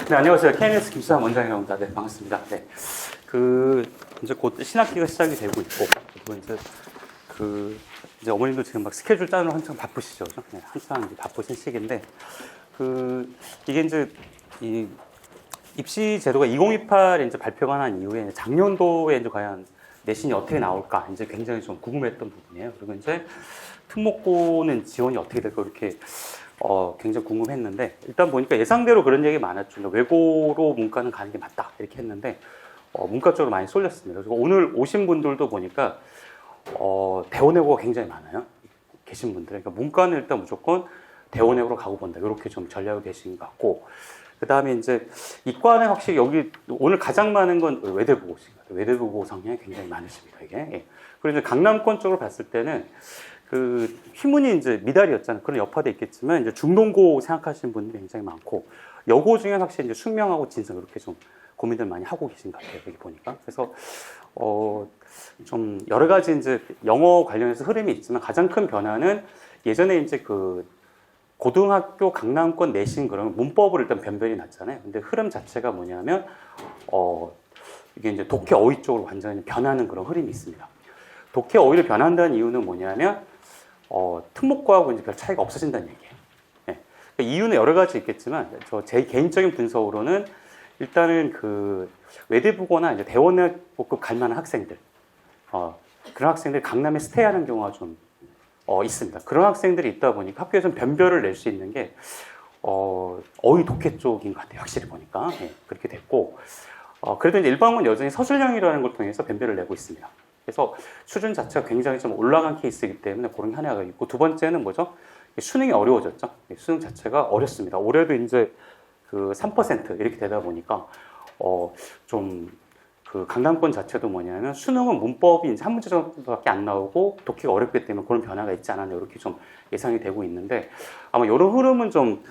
네, 안녕하세요. KNS 김수남 원장이라고 합니다. 네, 반갑습니다. 네. 이제 곧 신학기가 시작이 되고 있고, 그리고 이제 어머님도 지금 막 스케줄 짜느라 한창 바쁘시죠. 그죠? 네, 한창 이제 바쁘신 시기인데, 이게 이제, 이 입시 제도가 2028에 이제 발표가 난 이후에 작년도에 이제 과연 내신이 어떻게 나올까 이제 굉장히 좀 궁금했던 부분이에요. 그리고 이제 특목고는 지원이 어떻게 될까 이렇게 굉장히 궁금했는데, 일단 보니까 예상대로 그런 얘기 많았죠. 외고로 문과는 가는 게 맞다 이렇게 했는데 문과 쪽으로 많이 쏠렸습니다. 그리고 오늘 오신 분들도 보니까 대원외고가 굉장히 많아요. 계신 분들. 그러니까 문과는 일단 무조건 대원외고로 가고 본다 이렇게 좀 전략을 계신 것 같고, 그 다음에 이제 이과는 확실히 여기 오늘 가장 많은 건 외대부고신 것 같아요. 외대부고 성향이 굉장히 많으십니다. 이게. 예. 그리고 이제 강남권 쪽으로 봤을 때는 휘문이 이제 미달이었잖아요. 그런 여파도 있겠지만, 이제 중동고 생각하시는 분들이 굉장히 많고, 여고 중에 확실히 이제 숙명하고 진성 이렇게 좀 고민들 많이 하고 계신 것 같아요. 여기 보니까. 그래서, 좀 여러 가지 이제 영어 관련해서 흐름이 있지만, 가장 큰 변화는 예전에 이제 고등학교 강남권 내신 그런 문법으로 일단 변별이 났잖아요. 근데 흐름 자체가 뭐냐면, 이게 이제 독해 어휘 쪽으로 완전히 변하는 그런 흐름이 있습니다. 독해 어휘를 변한다는 이유는 뭐냐면, 특목고하고 이제 별 차이가 없어진다는 얘기예요. 네. 그러니까 이유는 여러 가지 있겠지만, 제 개인적인 분석으로는 일단은 외대부고나 이제 대원외고급 갈 만한 학생들, 그런 학생들이 강남에 스테이하는 경우가 좀 있습니다. 그런 학생들이 있다 보니까 학교에서는 변별을 낼 수 있는 게 어휘 독해 쪽인 것 같아요. 확실히 보니까. 네, 그렇게 됐고, 그래도 이제 일반고는 여전히 서술형이라는 걸 통해서 변별을 내고 있습니다. 그래서 수준 자체가 굉장히 좀 올라간 케이스이기 때문에 그런 게 하나가 있고, 두 번째는 뭐죠? 수능이 어려워졌죠. 수능 자체가 어렵습니다. 올해도 이제 3% 이렇게 되다 보니까 강남권 자체도 뭐냐면 수능은 문법이 이제 한 문제 정도밖에 안 나오고 독해가 어렵기 때문에 그런 변화가 있지 않았나 이렇게 좀 예상이 되고 있는데, 아마 이런 흐름은 좀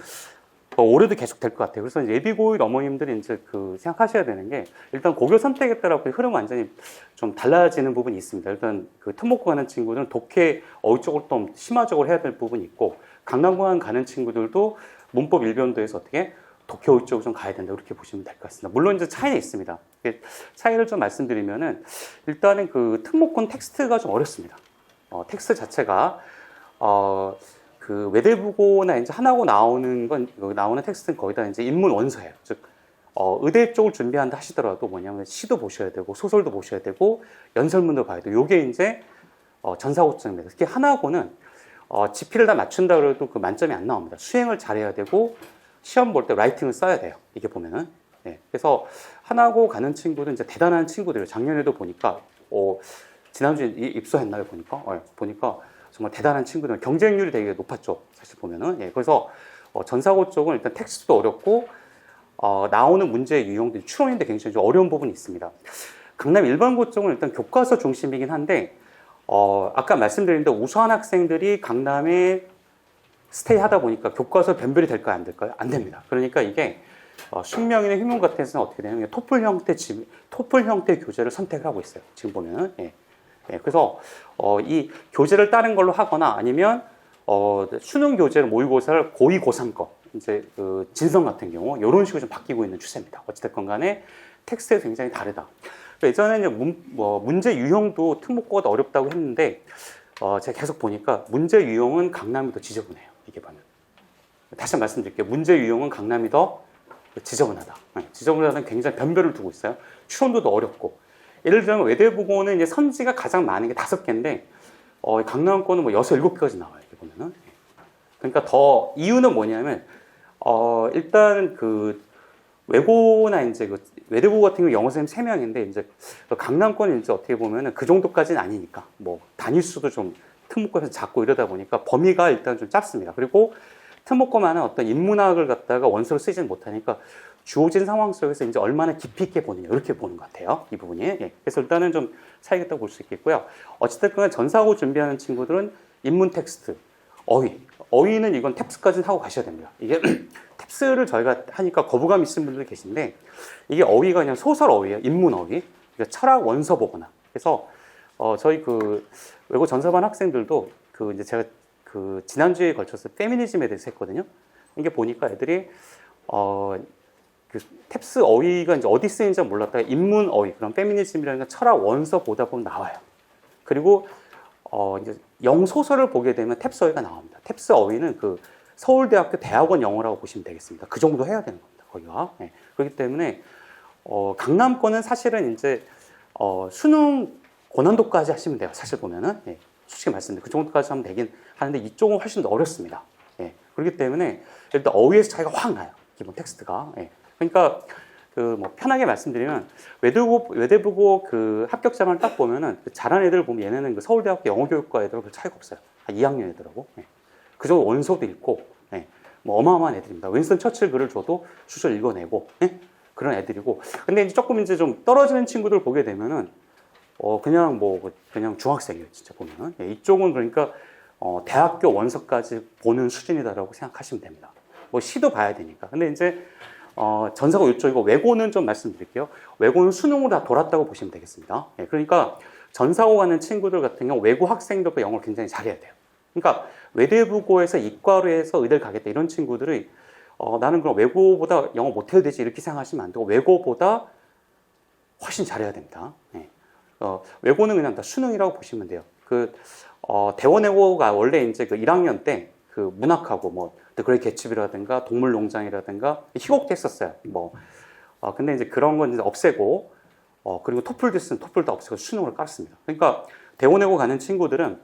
올해도 계속 될 것 같아요. 그래서 이제 예비고1 어머님들이 이제 생각하셔야 되는 게, 일단 고교 선택에 따라 흐름 완전히 좀 달라지는 부분이 있습니다. 일단 특목고 가는 친구들은 독해 어휘 쪽으로 좀 심화적으로 해야 될 부분이 있고, 강남고 가는 친구들도 문법 일변도에서 어떻게 독해 어휘 쪽으로 좀 가야 된다 이렇게 보시면 될 것 같습니다. 물론 이제 차이는 있습니다. 차이를 좀 말씀드리면은, 일단은 특목고는 텍스트가 좀 어렵습니다. 텍스트 자체가 외대부고나 이제 하나고 나오는 텍스트는 거의 다 이제 인문 원서예요. 즉, 의대 쪽을 준비한다 하시더라도 뭐냐면 시도 보셔야 되고, 소설도 보셔야 되고, 연설문도 봐야 되고, 요게 이제 전사고점입니다. 특히 하나고는 지필을 다 맞춘다 그래도 만점이 안 나옵니다. 수행을 잘해야 되고, 시험 볼 때 라이팅을 써야 돼요. 이게 보면은. 네. 그래서 하나고 가는 친구들 이제 대단한 친구들이에요. 작년에도 보니까, 지난주에 입소했나요? 보니까 정말 대단한 친구들, 경쟁률이 되게 높았죠. 사실 보면은. 예, 그래서 전사고 쪽은 일단 텍스트도 어렵고, 나오는 문제의 유형도 추론인데 굉장히 좀 어려운 부분이 있습니다. 강남 일반고 쪽은 일단 교과서 중심이긴 한데, 아까 말씀드린 대로 우수한 학생들이 강남에 스테이 하다 보니까 교과서 변별이 될까요? 안 될까요? 안 됩니다. 그러니까 이게 숙명이나 휘문 같은 데서는 어떻게 되냐면 토플 형태 교재를 선택을 하고 있어요. 지금 보면은. 예. 예, 그래서 이 교재를 다른 걸로 하거나, 아니면 수능 교재를 모의고사를 고2, 고3 거 이제 진성 같은 경우 이런 식으로 좀 바뀌고 있는 추세입니다. 어찌됐건 간에 텍스트가 굉장히 다르다. 예전에는 문제 유형도 특목고가 더 어렵다고 했는데, 제가 계속 보니까 문제 유형은 강남이 더 지저분해요. 이게 보면. 다시 말씀드릴게요. 문제 유형은 강남이 더 지저분하다. 지저분하다는 굉장히 변별을 두고 있어요. 추론도 더 어렵고. 예를 들면 외대부고는 이제 선지가 가장 많은 게 5개인데, 강남권은 6, 7개까지 나와요. 이렇게 보면은. 그러니까 이유는 뭐냐면, 일단 외고나 이제 외대부고 같은 경우 영어 선생님 3명인데, 이제 강남권은 이제 어떻게 보면은 그 정도까지는 아니니까, 단위수도 좀 특목고에서 작고 이러다 보니까 범위가 일단 좀 짧습니다. 그리고 특목고만은 어떤 인문학을 갖다가 원서로 쓰지는 못하니까 주어진 상황 속에서 이제 얼마나 깊이 있게 보느냐 이렇게 보는 것 같아요. 이 부분이. 예. 그래서 일단은 좀 차이가 있다고 볼 수 있겠고요. 어찌됐건 전사고 준비하는 친구들은 인문 텍스트, 어휘는 이건 탭스까지는 하고 가셔야 됩니다. 이게 탭스를 저희가 하니까 거부감 있으신 분들 계신데, 이게 어휘가 그냥 소설 어휘예요. 인문 어휘. 그러니까 철학 원서 보거나. 그래서 저희 외고 전사반 학생들도 이제 제가 지난주에 걸쳐서 페미니즘에 대해서 했거든요. 이게 보니까 애들이 그 탭스 어휘가 이제 어디 쓰이는지 몰랐다가 인문 어휘, 그런 페미니즘이라는 철학 원서 보다 보면 나와요. 그리고 이제 영소설을 보게 되면 탭스 어휘가 나옵니다. 탭스 어휘는 그 서울대학교 대학원 영어라고 보시면 되겠습니다. 그 정도 해야 되는 겁니다. 거기가. 네. 그렇기 때문에 강남권은 사실은 이제 수능 고난도까지 하시면 돼요. 사실 보면은 솔직히 말씀드리면 그 정도까지 하면 되긴 하는데 이쪽은 훨씬 더 어렵습니다. 그렇기 때문에 일단 어휘에서 차이가 확 나요. 기본 텍스트가. 그러니까 그 뭐 편하게 말씀드리면 외대부고 그 합격자만 딱 보면은 그 잘하는 애들 보면 얘네는 그 서울대학교 영어교육과 애들하고 별 차이가 없어요. 2학년 애들하고. 그 정도 원서도 읽고 뭐 어마어마한 애들입니다. 윈스턴 처칠 글을 줘도 수절 읽어내고 그런 애들이고. 근데 이제 조금 이제 좀 떨어지는 친구들 보게 되면은 그냥 그냥 중학생이에요. 진짜 보면은. 이쪽은 그러니까 대학교 원서까지 보는 수준이다라고 생각하시면 됩니다. 뭐 시도 봐야 되니까. 근데 이제 전사고 이쪽이고 외고는 좀 말씀드릴게요. 외고는 수능으로 다 돌았다고 보시면 되겠습니다. 그러니까 전사고 가는 친구들 같은 경우 외고 학생들과 영어를 굉장히 잘해야 돼요. 그러니까 외대부고에서 이과로 해서 의대를 가겠다 이런 친구들이 나는 그럼 외고보다 영어 못해도 되지 이렇게 생각하시면 안 되고 외고보다 훨씬 잘해야 됩니다. 외고는 그냥 다 수능이라고 보시면 돼요. 대원외고가 원래 이제 그 1학년 때 그 문학하고 뭐 그레이 개츠비라든가 동물농장이라든가 희곡도 했었어요. 근데 이제 그런 건 이제 없애고 그리고 토플도 있으면 토플도 없애고 수능을 깔았습니다. 그러니까 대원외고 가는 친구들은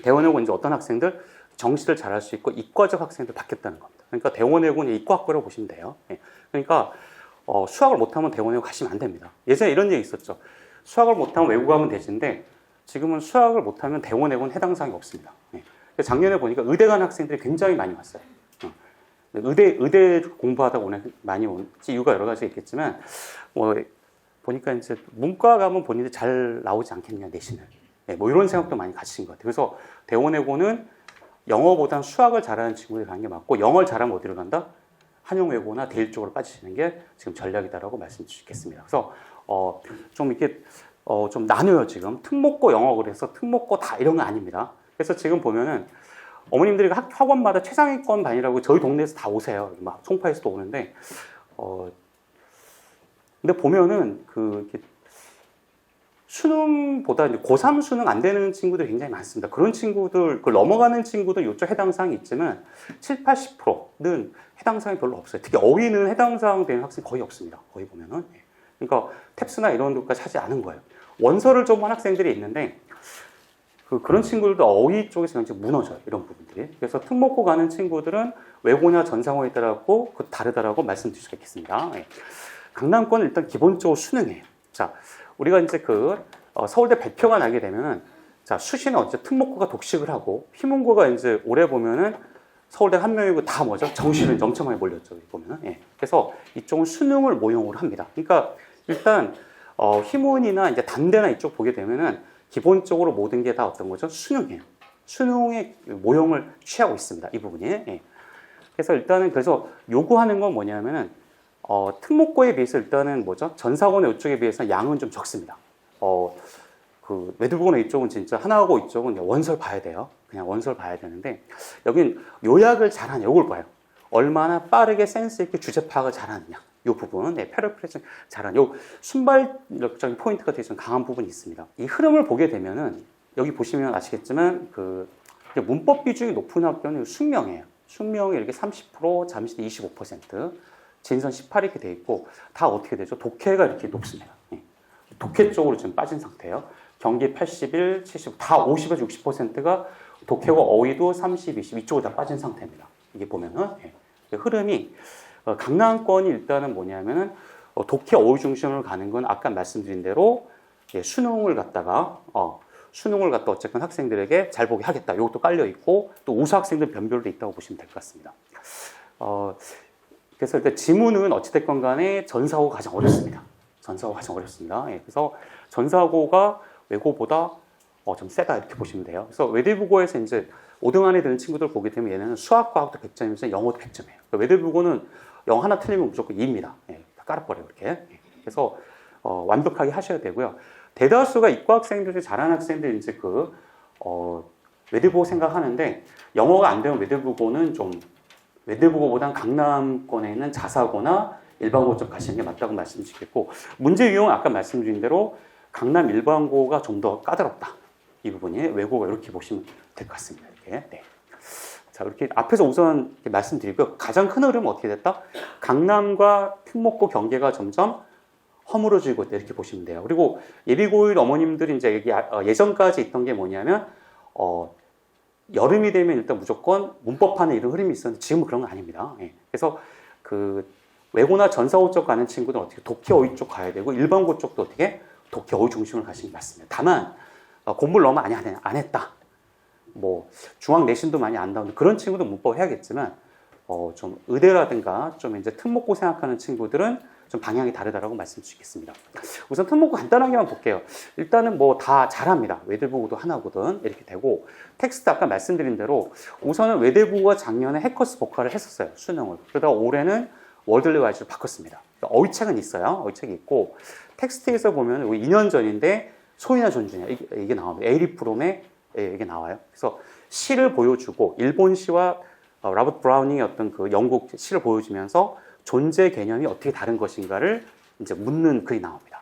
대원외고 이제 어떤 학생들 정시를 잘할 수 있고 이과적 학생들 받겠다는 겁니다. 그러니까 대원외고는 이과학부라고 보시면 돼요. 그러니까 수학을 못하면 대원외고 가시면 안 됩니다. 예전에 이런 얘기 있었죠. 수학을 못하면 외고 가면 되지인데 지금은 수학을 못하면 대원외고는 해당 사항이 없습니다. 작년에 보니까 의대 간 학생들이 굉장히 많이 왔어요. 의대 공부하다 많이 온 이유가 여러 가지가 있겠지만 보니까 이제 문과 가면 본인이 잘 나오지 않겠냐 내신을 이런 생각도 많이 가지신 것 같아요. 그래서 대원외고는 영어보다는 수학을 잘하는 친구들이 가는 게 맞고 영어를 잘하면 어디로 간다? 한영외고나 대일 쪽으로 빠지시는 게 지금 전략이다라고 말씀드릴 수 있겠습니다. 그래서 좀 이렇게 좀 나뉘어요. 지금 특목고 영어 그래서 특목고 다 이런 건 아닙니다. 그래서 지금 보면은 어머님들이 학원마다 최상위권 반이라고 저희 동네에서 다 오세요. 막 송파에서도 오는데 근데 보면은 이렇게 수능보다 이제 고3 수능 안 되는 친구들이 굉장히 많습니다. 그런 친구들, 넘어가는 친구들 이쪽 해당 사항이 있지만 7, 80%는 해당 사항이 별로 없어요. 특히 어휘는 해당 사항 되는 학생이 거의 없습니다. 거의 보면은. 그러니까 탭스나 이런 것까지 하지 않은 거예요. 원서를 좀 한 학생들이 있는데 그런 친구들도 어휘 쪽에서 굉장히 무너져요. 이런 부분들이. 그래서 특목고 가는 친구들은 외고나 전상호에 따라고 다르다라고 말씀드릴 수가 있겠습니다. 강남권은 일단 기본적으로 수능이에요. 자, 우리가 이제 서울대 발표가 나게 되면은 자, 수시는 어째 특목고가 독식을 하고 희문고가 이제 올해 보면은 서울대 한 명이고 다 뭐죠? 정시는 엄청 많이 몰렸죠. 보면은. 그래서 이쪽은 수능을 모형으로 합니다. 그러니까 일단 희문이나 이제 단대나 이쪽 보게 되면은 기본적으로 모든 게 다 어떤 거죠? 수능이에요. 수능의 모형을 취하고 있습니다. 이 부분이. 그래서 일단은 요구하는 건 뭐냐면은 특목고에 비해서 일단은 뭐죠? 전사고나 이쪽에 비해서 양은 좀 적습니다. 외대부고나 이쪽은 진짜 하나하고 이쪽은 원서를 봐야 돼요. 그냥 원서를 봐야 되는데 여긴 요약을 잘하냐 이걸 봐요. 얼마나 빠르게 센스 있게 주제 파악을 잘하느냐. 이 부분, 패러프레이징 잘하는 요 순발력적인 포인트가 되게 좀 강한 부분이 있습니다. 이 흐름을 보게 되면은 여기 보시면 아시겠지만 문법 비중이 높은 학교는 숙명이에요. 숙명이 이렇게 30%, 잠시대 25%, 진선 18 이렇게 돼 있고 다 어떻게 되죠? 독해가 이렇게 높습니다. 독해 쪽으로 지금 빠진 상태예요. 경기 81, 70, 다 50에서 60%가 독해와 어휘도 30, 20 이쪽으로 다 빠진 상태입니다. 이게 보면은 흐름이 강남권이 일단은 뭐냐면은 독해 어휘 중심으로 가는 건 아까 말씀드린 대로 수능을 갖다가 어쨌건 학생들에게 잘 보게 하겠다. 이것도 깔려 있고 또 우수 학생들 변별도 있다고 보시면 될 것 같습니다. 그래서 일단 지문은 어찌됐건 간에 전사고가 가장 어렵습니다. 전사고가 가장 어렵습니다. 그래서 전사고가 외고보다 좀 세다 이렇게 보시면 돼요. 그래서 외대부고에서 이제 5등 안에 드는 친구들 보게 되면 얘네는 수학, 과학도 100점이면서 영어도 100점이에요. 외대부고는 영어 하나 틀리면 무조건 2입니다. 다 깔아버려요, 이렇게. 그래서 완벽하게 하셔야 되고요. 대다수가 이과 학생들이 잘하는 학생들 이제 외대부고 생각하는데 영어가 안 되면 외대부고는 좀 외대부고보다는 강남권에 있는 자사고나 일반고 쪽 가시는 게 맞다고 말씀드리겠고, 문제 유형은 아까 말씀드린 대로 강남 일반고가 좀 더 까다롭다. 이 부분이 외고가 이렇게 보시면 될 것 같습니다. 이렇게. 네. 자, 이렇게 앞에서 우선 이렇게 말씀드리고요. 가장 큰 흐름은 어떻게 됐다? 강남과 특목고 경계가 점점 허물어지고 있다. 이렇게 보시면 돼요. 그리고 예비고1 어머님들이 이제 여기 예전까지 있던 게 뭐냐면, 여름이 되면 일단 무조건 문법하는 이런 흐름이 있었는데 지금은 그런 건 아닙니다. 예. 그래서 그 외고나 전사고 쪽 가는 친구들은 어떻게 독해 어휘 쪽 가야 되고 일반고 쪽도 어떻게 독해 어휘 중심으로 가시는 게 맞습니다. 다만 공부를 너무 많이 안 했다. 뭐 중학 내신도 많이 안 나오는 그런 친구도 문법 해야겠지만 좀 의대라든가 좀 이제 특목고 생각하는 친구들은 좀 방향이 다르다라고 말씀드리겠습니다. 우선 특목고 간단하게만 볼게요. 일단은 뭐 다 잘합니다. 외대부고도 하나거든 이렇게 되고 텍스트 아까 말씀드린 대로 우선은 외대부고가 작년에 해커스 복화를 했었어요. 수능을. 그러다가 올해는 월들리 와이즈로 바꿨습니다. 어휘책은 있어요. 어휘책이 있고 텍스트에서 보면 2년 전인데 소위나 존중이야 이게 나옵니다. 에이리 프롬에 이게 나와요. 그래서 시를 보여주고 일본 시와 로버트 브라우닝의 어떤 그 영국 시를 보여주면서 존재 개념이 어떻게 다른 것인가를 이제 묻는 글이 나옵니다.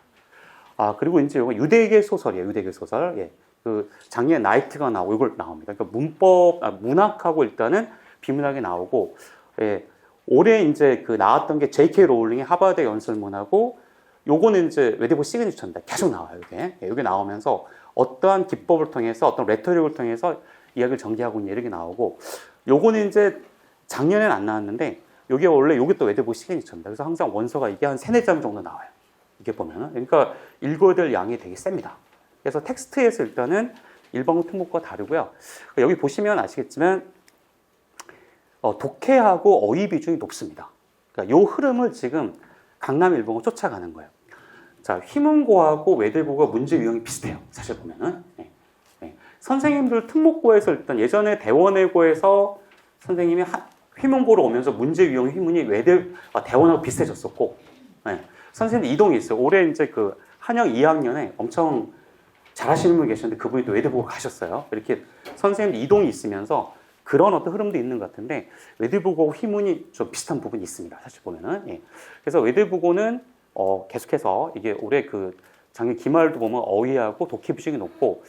그리고 이제 이거 유대계 소설이에요. 유대계 소설. 예. 그 작년에 나이트가 나오고 이걸 나옵니다. 그러니까 문학하고 일단은 비문학이 나오고, 예. 올해 이제 그 나왔던 게 J.K. 로울링의 하버드 연설문하고 요거는 이제 외대부 시그니처입니다. 계속 나와요. 이게. 예. 이게 나오면서 어떠한 기법을 통해서 어떤 레토릭을 통해서 이야기를 전개하고 있는 이렇게 나오고 요거는 이제 작년에는 안 나왔는데 요게 원래 요게 또 외대부 시그니처입니다. 그래서 항상 원서가 이게 한 3-4장 정도 나와요. 이게 보면은. 그러니까 읽어야 될 양이 되게 셉니다. 그래서 텍스트에서 일단은 일반고 특목과 다르고요. 여기 보시면 아시겠지만 독해하고 어휘 비중이 높습니다. 그러니까 요 흐름을 지금 강남 일본고 쫓아가는 거예요. 자, 휘문고하고 외대부가 문제 유형이 비슷해요. 사실 보면은. 네. 네. 선생님들 특목고에서 일단 예전에 대원외고에서 선생님이 휘문고로 오면서 문제 유형 휘문이 대원하고 비슷해졌었고, 네. 선생님들 이동이 있어요. 올해 이제 그 한영 2학년에 엄청 잘하시는 분 계셨는데 그분이 또 외대부고 가셨어요. 이렇게 선생님들 이동이 있으면서 그런 어떤 흐름도 있는 것 같은데 외대부고하고 휘문이 좀 비슷한 부분이 있습니다. 사실 보면은. 예. 그래서 외대부고는 계속해서 이게 올해 그 작년 기말도 보면 어휘하고 독해 비중이 높고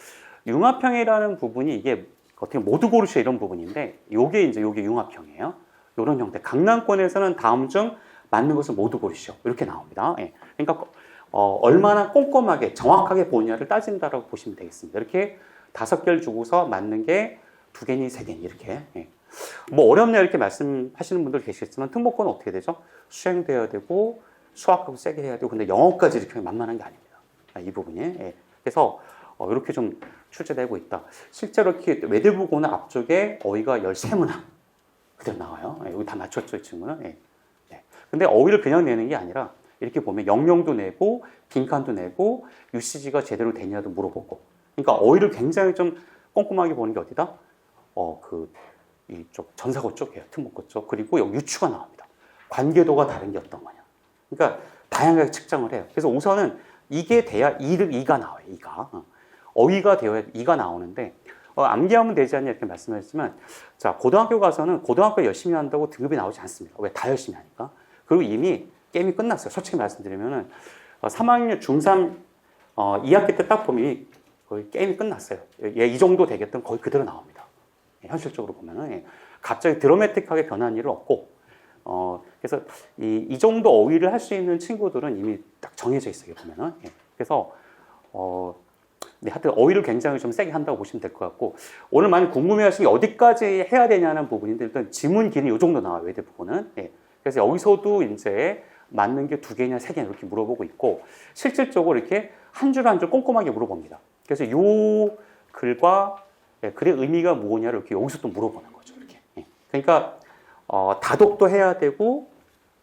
융합형이라는 부분이 이게 어떻게 모두 고르시 이런 부분인데 요게 융합형이에요. 이런 형태. 강남권에서는 다음 중 맞는 것은 모두 고르시오. 이렇게 나옵니다. 예. 그러니까 얼마나 꼼꼼하게 정확하게 보느냐를 따진다라고 보시면 되겠습니다. 이렇게 5개를 주고서 맞는 게 2개니 3개니 이렇게. 예. 뭐 어렵냐 이렇게 말씀하시는 분들 계시겠지만 특목고는 어떻게 되죠? 수행돼야 되고 수학하고 세게 해야 되고 근데 영어까지 이렇게 만만한 게 아닙니다. 이 부분이. 예. 그래서 이렇게 좀 출제되고 있다. 실제로 이렇게 외대부고는 앞쪽에 어휘가 13문항 그대로 나와요. 예. 여기 다 맞췄죠, 이 친구는. 예. 네. 근데 어휘를 그냥 내는 게 아니라 이렇게 보면 영영도 내고 빈칸도 내고 UCG가 제대로 되냐도 물어보고. 그러니까 어휘를 굉장히 좀 꼼꼼하게 보는 게 어디다? 이쪽 전사고 쪽이에요. 특목고 쪽. 그리고 여기 유추가 나옵니다. 관계도가 다른 게 어떤 거냐. 그러니까 다양하게 측정을 해요. 그래서 우선은 이게 돼야 2가 나와요. 2가. 어휘가 되어야 2가 나오는데 암기하면 되지 않냐 이렇게 말씀하셨지만 자 고등학교 가서는 고등학교 열심히 한다고 등급이 나오지 않습니다. 왜? 다 열심히 하니까. 그리고 이미 게임이 끝났어요. 솔직히 말씀드리면은 3학년 중3 2학기 때 딱 보면 거의 게임이 끝났어요. 얘 이 정도 되겠던 거의 그대로 나옵니다. 현실적으로 보면은 예. 갑자기 드라마틱하게 변한 일은 없고 그래서 이 정도 어휘를 할 수 있는 친구들은 이미 딱 정해져 있어요. 보면은 예. 그래서 네, 하여튼 어휘를 굉장히 좀 세게 한다고 보시면 될 것 같고 오늘 많이 궁금해하시는 게 어디까지 해야 되냐는 부분인데 일단 지문 길이 이 정도 나와요. 외대부고는 예. 그래서 여기서도 이제 맞는 게 2개냐 3개냐 이렇게 물어보고 있고 실질적으로 이렇게 한 줄 한 줄 꼼꼼하게 물어봅니다. 그래서 이 글과 글의 의미가 뭐냐를 이렇게 여기서 또 물어보는 거죠. 이렇게. 예. 그러니까 다독도 해야 되고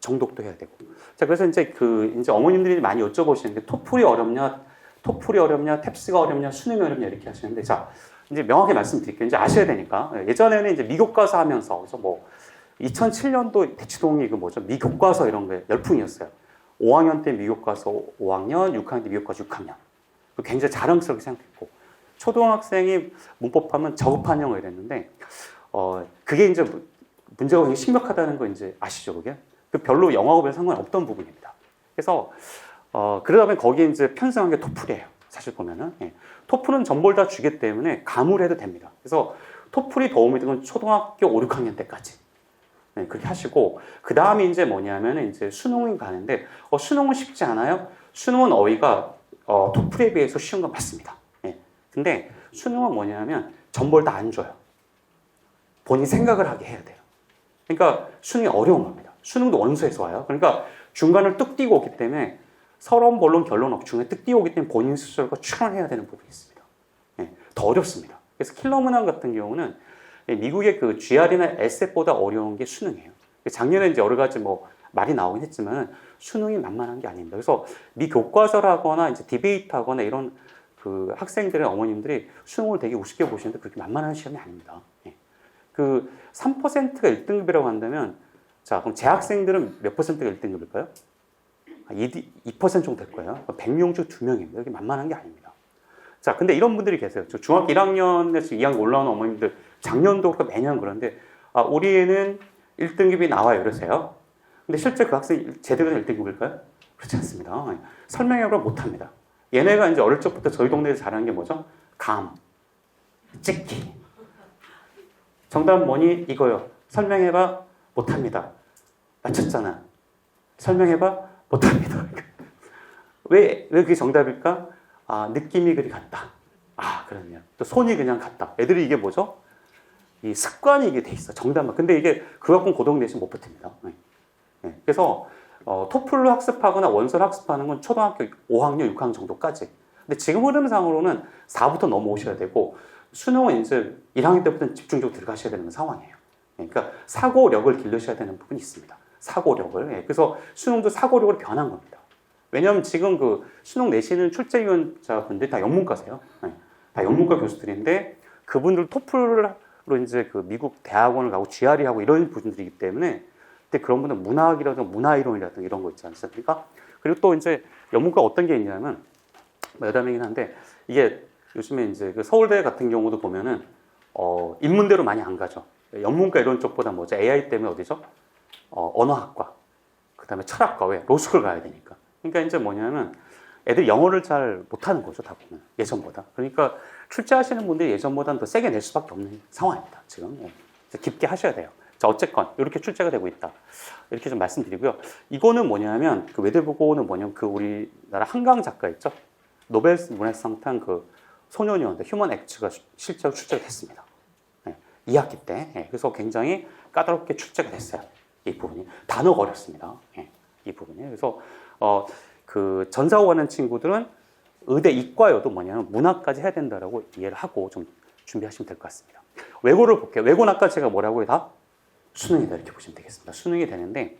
정독도 해야 되고. 자 그래서 이제 이제 어머님들이 많이 여쭤보시는데 토플이 어렵냐, 탭스가 어렵냐, 수능이 어렵냐 이렇게 하시는데 자 이제 명확히 말씀드릴게요. 이제 아셔야 되니까 예전에는 이제 미교과서 하면서 그래서 뭐 2007년도 대치동이 미교과서 이런 게 열풍이었어요. 5학년 때 미교과서 5학년, 6학년 때 미교과서 6학년. 굉장히 자랑스럽게 생각했고 초등학생이 문법하면 저급한 영어 이랬는데 그게 이제 문제가 굉장히 심각하다는 거 이제 아시죠, 그게? 그 별로 영어하고 상관없던 부분입니다. 그래서 그러다 보면 거기에 이제 편성한 게 토플이에요. 사실 보면은 토플은 전부를 다 주기 때문에 감을 해도 됩니다. 그래서 토플이 도움이 되는 건 초등학교 5, 6학년 때까지 그렇게 하시고 그 다음에 이제 뭐냐면 이제 수능이 가는데 수능은 쉽지 않아요. 수능은 어휘가 토플에 비해서 쉬운 건 맞습니다. 근데 수능은 뭐냐면 전부를 다 안 줘요. 본인 생각을 하게 해야 돼요. 그러니까 수능이 어려운 겁니다. 수능도 원서에서 와요. 그러니까 중간을 뚝 띄고 오기 때문에 서론, 본론, 결론 없이 중간에 뚝 띄고 오기 때문에 본인 스스로가 추론해야 되는 부분이 있습니다. 더 어렵습니다. 그래서 킬러 문항 같은 경우는 미국의 그 GR이나 에셋보다 어려운 게 수능이에요. 작년에 이제 여러 가지 뭐 말이 나오긴 했지만 수능이 만만한 게 아닙니다. 그래서 미 교과서를 하거나 이제 디베이트 하거나 이런 그 학생들의 어머님들이 수능을 되게 우습게 보시는데 그렇게 만만한 시험이 아닙니다. 그 3%가 1등급이라고 한다면 자, 그럼 재학생들은 몇 %가 1등급일까요? 2% 정도 될 거예요. 100명 중 2명입니다. 이게 만만한 게 아닙니다. 자, 근데 이런 분들이 계세요. 중학교 1학년에서 2학년 올라오는 어머님들, 작년도 그렇고 매년 그런데, 우리 애는 1등급이 나와요. 이러세요. 근데 실제 그 학생이 제대로 된 1등급일까요? 그렇지 않습니다. 설명해보라 못합니다. 얘네가 이제 어릴 적부터 저희 동네에서 잘하는 게 뭐죠? 감, 찍기. 정답 뭐니? 이거요. 설명해봐. 못합니다. 맞췄잖아. 설명해봐. 못합니다. 왜 그게 정답일까? 느낌이 그리 같다. 그러네요. 또 손이 그냥 같다. 애들이 이게 뭐죠? 이 습관이 이게 돼 있어. 정답만. 근데 이게 그거 갖고 고동 내신 못 버팁니다. 그래서 토플로 학습하거나 원서를 학습하는 건 초등학교 5학년, 6학년 정도까지. 근데 지금 흐름상으로는 4부터 넘어오셔야 되고 수능은 이제 1학년 때부터 집중적으로 들어가셔야 되는 상황이에요. 그러니까 사고력을 길러셔야 되는 부분이 있습니다. 사고력을. 그래서 수능도 사고력으로 변한 겁니다. 왜냐하면 지금 그 수능 내시는 출제위원자분들이 다 영문과세요. 다 영문과 교수들인데 그분들 토플로 이제 그 미국 대학원을 가고 GRE 하고 이런 분들이기 때문에 근데 그런 분들 문학이라든가 문화이론이라든가 이런 거 있지 않습니까? 그리고 또 이제 영문과 어떤 게 있냐면 여러 명이긴 한데 이게 요즘에 이제 그 서울대 같은 경우도 보면은 인문대로 많이 안 가죠. 영문과 이런 쪽보다 뭐죠? AI 때문에 어디죠? 언어학과, 그 다음에 철학과, 왜? 로스쿨 가야 되니까. 그러니까 이제 뭐냐면 애들 영어를 잘 못하는 거죠, 다 보면. 예전보다. 그러니까 출제하시는 분들이 예전보다는 더 세게 낼 수밖에 없는 상황입니다, 지금. 깊게 하셔야 돼요. 자, 어쨌건 이렇게 출제가 되고 있다. 이렇게 좀 말씀드리고요. 이거는 뭐냐면 그 외대보고는 뭐냐면 그 우리나라 한강 작가 있죠? 노벨 문학상 탄 그 소년이었는데 휴먼 액츠가 실제로 출제가 됐습니다. 2학기 때. 그래서 굉장히 까다롭게 출제가 됐어요. 이 부분이. 단어가 어렵습니다. 이 부분이. 그래서, 그 전사고 가는 친구들은 의대 이과여도 뭐냐면 문학까지 해야 된다라고 이해를 하고 좀 준비하시면 될 것 같습니다. 외고를 볼게요. 외고는 아까 제가 뭐라고 해요? 다 수능이다. 이렇게 보시면 되겠습니다. 수능이 되는데,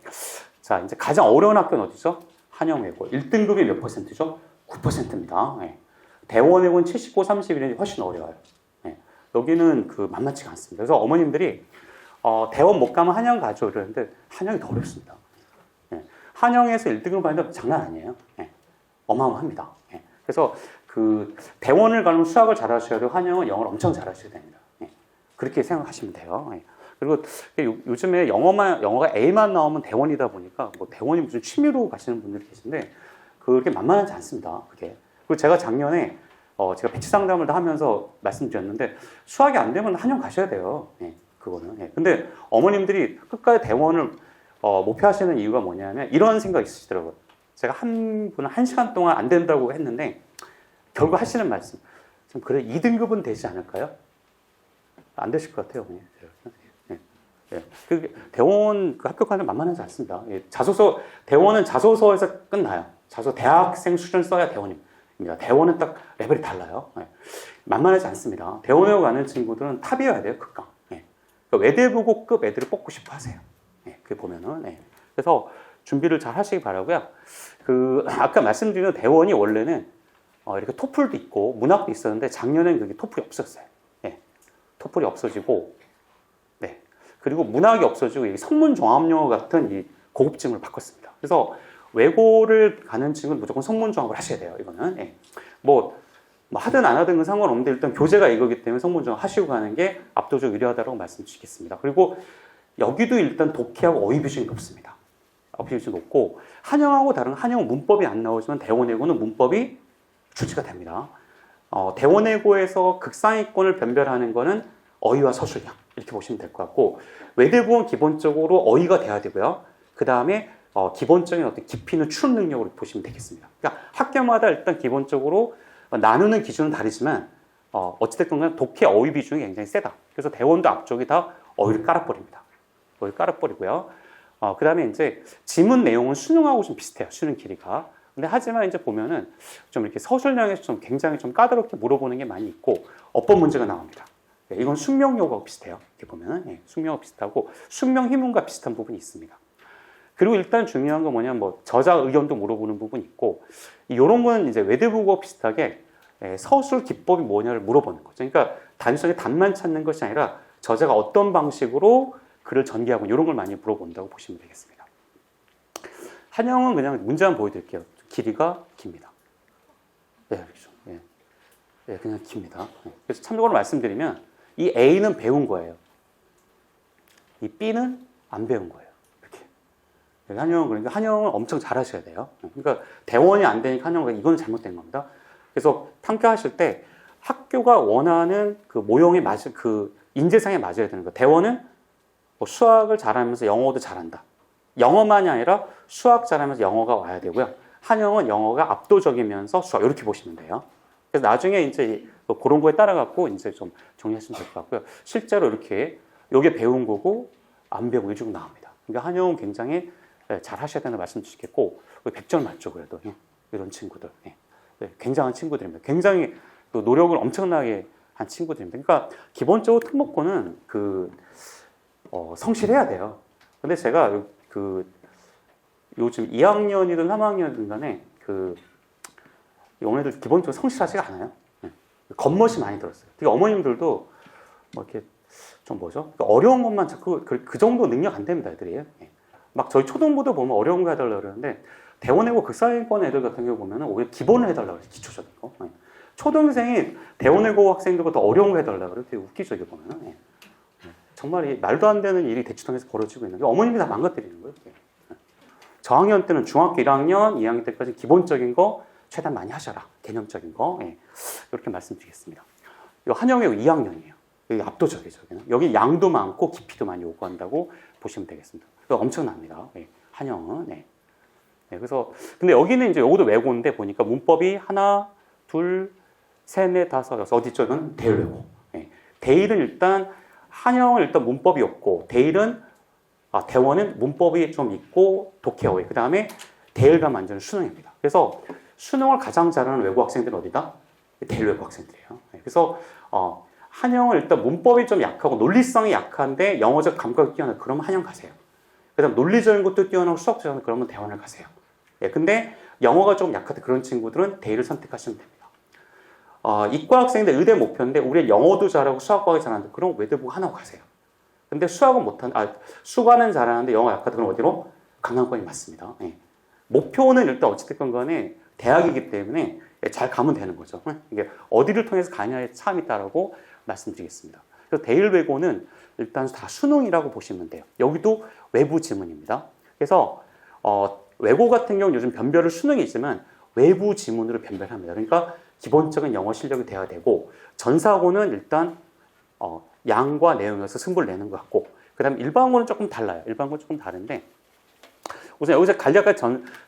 자, 이제 가장 어려운 학교는 어디죠? 한영외고. 1등급이 몇 %죠? 9%입니다. 대원외고는 79, 31이 훨씬 어려워요. 여기는 그 만만치가 않습니다. 그래서 어머님들이 대원 못 가면 한영 가죠. 그러는데 한영이 더 어렵습니다. 한영에서 1등급 받는데 장난 아니에요. 어마어마합니다. 그래서 그 대원을 가면 수학을 잘하셔야 되고 한영은 영어를 엄청 잘하셔야 됩니다. 그렇게 생각하시면 돼요. 그리고 요즘에 영어가 A만 나오면 대원이다 보니까 뭐 대원이 무슨 취미로 가시는 분들이 계신데 그렇게 만만하지 않습니다. 그게. 그리고 제가 작년에 제가 배치 상담을 다 하면서 말씀드렸는데 수학이 안 되면 한영 가셔야 돼요. 그거는. 근데 어머님들이 끝까지 대원을 목표하시는 이유가 뭐냐면 이런 생각이 있으시더라고요. 제가 한 분은 1시간 동안 안 된다고 했는데 결국 하시는 말씀. 좀 그래 2등급은 되지 않을까요? 안 되실 것 같아요. 그 대원 그 합격하는 만만하지 않습니다. 자소서 대원은 자소서에서 끝나요. 대학생 수준 써야 대원입니다. 대원은 딱 레벨이 달라요. 만만하지 않습니다. 대원에 가는 친구들은 탑이어야 돼요, 극강. 그러니까 외대부고급 애들을 뽑고 싶어 하세요. 그게 보면은. 그래서 준비를 잘 하시기 바라고요. 아까 말씀드린 대원이 원래는 이렇게 토플도 있고 문학도 있었는데 작년에는 그게 토플이 없었어요. 토플이 없어지고, 그리고 문학이 없어지고 성문 종합영어 같은 이 고급증을 바꿨습니다. 그래서 외고를 가는 친구는 무조건 성문 종합을 하셔야 돼요. 이거는 뭐 하든 안 하든 상관없는데 일단 교재가 이거기 때문에 성문 종합 하시고 가는 게 압도적으로 유리하다고 말씀드리겠습니다. 그리고 여기도 일단 독해하고 어휘 비중이 높습니다. 비율이 높고, 한영하고 다른 한영은 문법이 안 나오지만 대원외고는 문법이 출제가 됩니다. 대원외고에서 극상위권을 변별하는 거는 어휘와 서술형 이렇게 보시면 될 것 같고, 외대부은 기본적으로 어휘가 돼야 되고요. 그 다음에 기본적인 어떤 깊이 있는 추론 능력으로 보시면 되겠습니다. 그러니까 학교마다 일단 기본적으로 나누는 기준은 다르지만 어찌됐든 간에 독해 어휘 비중이 굉장히 세다. 그래서 대원도 앞쪽이 다 어휘를 깔아버립니다. 어휘를 깔아버리고요. 그 다음에 이제 지문 내용은 수능하고 좀 비슷해요. 수능 길이가. 근데 하지만 이제 보면은 좀 이렇게 서술형에서 좀 굉장히 좀 까다롭게 물어보는 게 많이 있고, 어법 문제가 나옵니다. 네, 이건 숙명여고하고 비슷해요. 이렇게 보면은 네, 숙명하고 비슷하고 숙명 희문과 비슷한 부분이 있습니다. 그리고 일단 중요한 건 뭐냐면 뭐 저자 의견도 물어보는 부분이 있고, 이런 건 이제 외대국어 비슷하게 서술 기법이 뭐냐를 물어보는 거죠. 그러니까 단순히 답만 찾는 것이 아니라 저자가 어떤 방식으로 글을 전개하고 이런 걸 많이 물어본다고 보시면 되겠습니다. 한영은 그냥 문제만 보여드릴게요. 길이가 깁니다. 네, 그렇죠. 네. 네, 그냥 깁니다. 그래서 참고로 말씀드리면 이 A는 배운 거예요. 이 B는 안 배운 거예요. 이렇게. 한영은 그러니까 한영을 엄청 잘하셔야 돼요. 그러니까 대원이 안 되니까 한영은 이건 잘못된 겁니다. 그래서 평가하실 때 학교가 원하는 그 모형에 맞을 그 인재상에 맞아야 되는 거예요. 대원은 뭐 수학을 잘하면서 영어도 잘한다. 영어만이 아니라 수학 잘하면서 영어가 와야 되고요. 한영은 영어가 압도적이면서 수학 이렇게 보시면 돼요. 그래서 나중에 이제 그런 거에 따라 갖고 이제 좀 정리하시면 될 것 같고요. 실제로 이렇게 요게 배운 거고 안 배운 게 쭉 나옵니다. 그러니까 한영은 굉장히 잘 하셔야 된다는 말씀 주시겠고 100점 맞죠 그래도 이런 친구들 굉장한 친구들입니다. 굉장히 노력을 엄청나게 한 친구들입니다. 그러니까 기본적으로 특목고는 성실해야 돼요. 근데 제가 요즘 2학년이든 3학년이든 간에 영어애들 기본적으로 성실하지가 않아요. 겉멋이 많이 들었어요. 특히 어머님들도 뭐 이렇게 좀 뭐죠? 어려운 것만 자꾸 그 정도 능력 안 됩니다, 애들이. 막 저희 초등부도 보면 어려운 거 해달라고 그러는데 대원외고 극상위권 애들 같은 경우 보면 오히려 기본을 해달라고 그래요, 기초적인 거. 초등생이 대원외고 학생들보다 더 어려운 거 해달라고 그래요. 되게 웃기죠, 이게 보면은. 정말 말도 안 되는 일이 대치동에서 벌어지고 있는 게 어머님이 다 망가뜨리는 거예요. 저학년 때는 중학교 1학년, 2학년 때까지 기본적인 거 최대한 많이 하셔라. 개념적인 거. 이렇게 말씀드리겠습니다. 이 한영외고 2학년이에요. 여기 압도적이죠. 여기 양도 많고 깊이도 많이 요구한다고 보시면 되겠습니다. 엄청납니다. 한영은. 그래서 근데 여기는 이제 요것도 외고인데 보니까 문법이 하나, 둘, 셋, 넷, 다섯, 여섯 어디 쪽은 대외고. 대일은 일단 한영은 일단 문법이 없고 대원은 문법이 좀 있고 독해어휘. 그 다음에 대일과 만전은 수능입니다. 그래서 수능을 가장 잘하는 외고 학생들은 어디다? 대일 외고 학생들이에요. 그래서 한영은 일단 문법이 좀 약하고 논리성이 약한데 영어적 감각이 뛰어나요. 그러면 한영 가세요. 그 다음 논리적인 것도 뛰어나고 수학적인 것 그러면 대원을 가세요. 근데 영어가 좀 약하다 그런 친구들은 대일을 선택하시면 됩니다. 이과 학생들 의대 목표인데 우리 영어도 잘하고 수학과학이 잘하는데 그럼 외대부고 하나 가세요. 근데 수학은 수과는 잘하는데 영어 약하다 그럼 어디로? 강남권이 맞습니다. 목표는 일단 어찌됐건 간에 대학이기 때문에 잘 가면 되는 거죠. 이게 어디를 통해서 가냐에 차이 있다라고 말씀드리겠습니다. 그래서 대일 외고는 일단 다 수능이라고 보시면 돼요. 여기도 외부 지문입니다. 그래서 외고 같은 경우는 요즘 변별을 수능이지만 외부 지문으로 변별합니다. 그러니까 기본적인 영어 실력이 돼야 되고 전사고는 일단 양과 내용에서 승부를 내는 것 같고 그 다음에 일반고는 조금 달라요. 일반고는 조금 다른데 우선 여기서 간략하게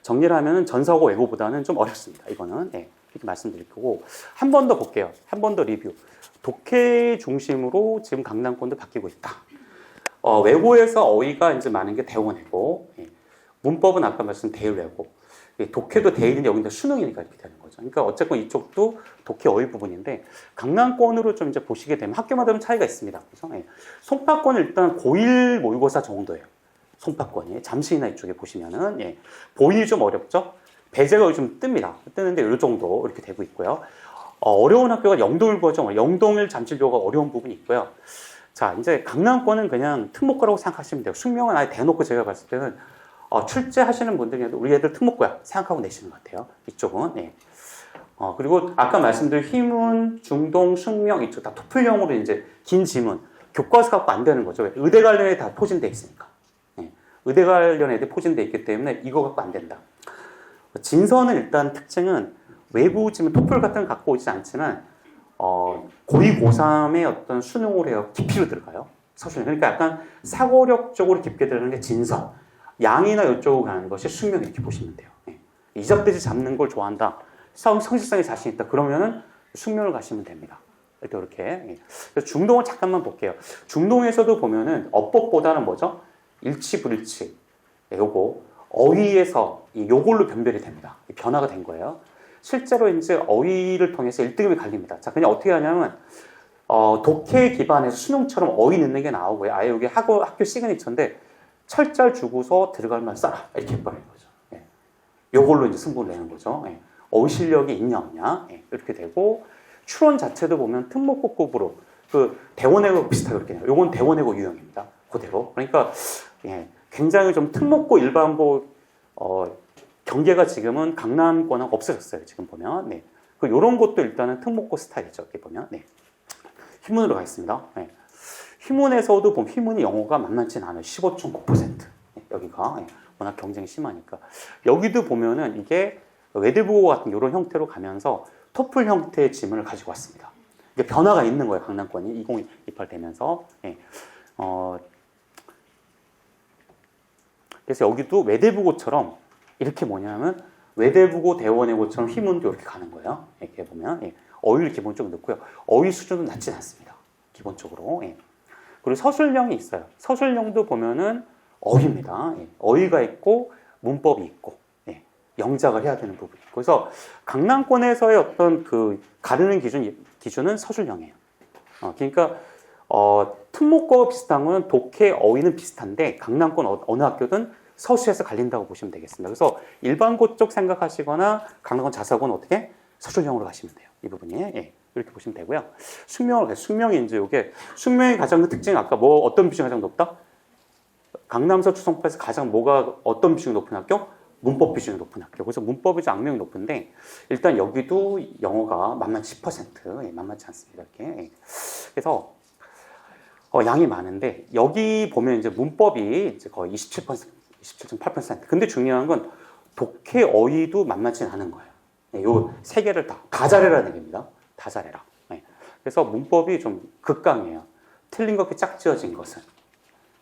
정리를 하면 전사고 외고보다는 좀 어렵습니다. 이거는 이렇게 말씀드릴 거고 한 번 더 볼게요. 한 번 더 리뷰. 독해 중심으로 지금 강남권도 바뀌고 있다. 외고에서 어휘가 이제 많은 게 대원외고 문법은 아까 말씀 대일외고 독해도 대일인데 여기는 수능이니까 이렇게 되는 거죠. 그러니까 어쨌건 이쪽도 독해 어휘 부분인데 강남권으로 좀 이제 보시게 되면 학교마다 좀 차이가 있습니다. 그래서 송파권은 일단 고1 모의고사 정도예요. 송파권이 잠시나 이쪽에 보시면은 보기 좀 어렵죠. 배제가 요즘 뜹니다. 뜨는데 이 정도 이렇게 되고 있고요. 어려운 학교가 영동일 거죠. 영동일 잠실교가 어려운 부분이 있고요. 자 이제 강남권은 그냥 특목고라고 생각하시면 돼요. 숙명은 아예 대놓고 제가 봤을 때는 출제하시는 분들이 우리 애들 특목고야 생각하고 내시는 것 같아요. 이쪽은. 그리고 아까 말씀드린 희문, 중동, 숙명 이쪽 다 토플형으로 이제 긴 지문 교과서 갖고 안 되는 거죠. 의대 관련에 다 포진돼 있으니까. 의대 관련 애들 포진돼 있기 때문에 이거 갖고 안 된다. 진서는 일단 특징은 외부 지문 토플 같은 걸 갖고 오지 않지만 고2, 고3의 어떤 수능으로 해요. 깊이로 들어가요. 서술. 그러니까 약간 사고력 쪽으로 깊게 들어가는 게 진서. 양이나 이쪽으로 가는 것이 숙명 이렇게 보시면 돼요. 예. 이적듯이 잡는 걸 좋아한다. 성실성에 자신 있다. 그러면은 숙명을 가시면 됩니다. 이렇게. 예. 그래서 중동을 잠깐만 볼게요. 중동에서도 보면은 어법보다는 뭐죠? 일치, 불일치. 예, 요거. 어휘에서 요걸로 변별이 됩니다. 변화가 된 거예요. 실제로 이제 어휘를 통해서 1등급이 갈립니다. 자, 그냥 어떻게 하냐면, 독해 기반에서 수능처럼 어휘 넣는 게 나오고요. 아예 여기 학교 시그니처인데, 철자를 주고서 들어가면 써라. 이렇게 해버리는 거죠. 예. 요걸로 이제 승부를 내는 거죠. 예. 어휘 실력이 있냐, 없냐. 예. 이렇게 되고, 추론 자체도 보면 특목고급으로, 대원외고 비슷하게 그렇게 해요. 요건 대원외고 유형입니다. 그대로. 그러니까, 예. 굉장히 좀 특목고 일반고, 경계가 지금은 강남권은 없어졌어요. 지금 보면. 네. 요런 것도 일단은 특목고 스타일이죠. 이렇게 보면. 네. 휘문으로 가겠습니다. 네. 휘문에서도 보면 휘문이 영어가 만만치 않아요. 15.9%. 네. 여기가. 네. 워낙 경쟁이 심하니까. 여기도 보면은 이게 외대부고 같은 이런 형태로 가면서 토플 형태의 지문을 가지고 왔습니다. 이게 변화가 있는 거예요. 강남권이 2028 되면서. 네. 그래서 여기도 외대부고처럼 이렇게 뭐냐면 외대부고 대원외고처럼 휘문도 이렇게 가는 거예요. 이렇게 보면 예. 어휘를 기본적으로 넣고요. 어휘 수준은 낮진 않습니다. 기본적으로. 예. 그리고 서술형이 있어요. 서술형도 보면은 어휘입니다. 예. 어휘가 있고 문법이 있고 예. 영작을 해야 되는 부분이 있고 그래서 강남권에서의 어떤 가르는 기준은 서술형이에요. 그러니까 특목고 비슷한 거는 독해 어휘는 비슷한데 강남권 어느 학교든 서수에서 갈린다고 보시면 되겠습니다. 그래서 일반고 쪽 생각하시거나 강남권 자사고는 어떻게? 서술형으로 가시면 돼요. 이 부분이. 예, 이렇게 보시면 되고요. 숙명이 이제 이게 숙명의 가장 큰 특징이 아까 어떤 비중이 가장 높다? 강남서 추성파에서 가장 어떤 비중이 높은 학교? 문법 비중이 높은 학교. 그래서 문법이 좀 악명이 높은데 일단 여기도 영어가 만만치 10%. 예, 만만치 않습니다. 이렇게. 예. 그래서 양이 많은데 여기 보면 이제 문법이 이제 거의 27.8%. 근데 중요한 건 독해 어휘도 만만치 않은 거예요. 요 세 개를 다 잘해라는 얘기입니다. 다 잘해라. 네. 그래서 문법이 좀 극강이에요. 틀린 것이 짝지어진 것은.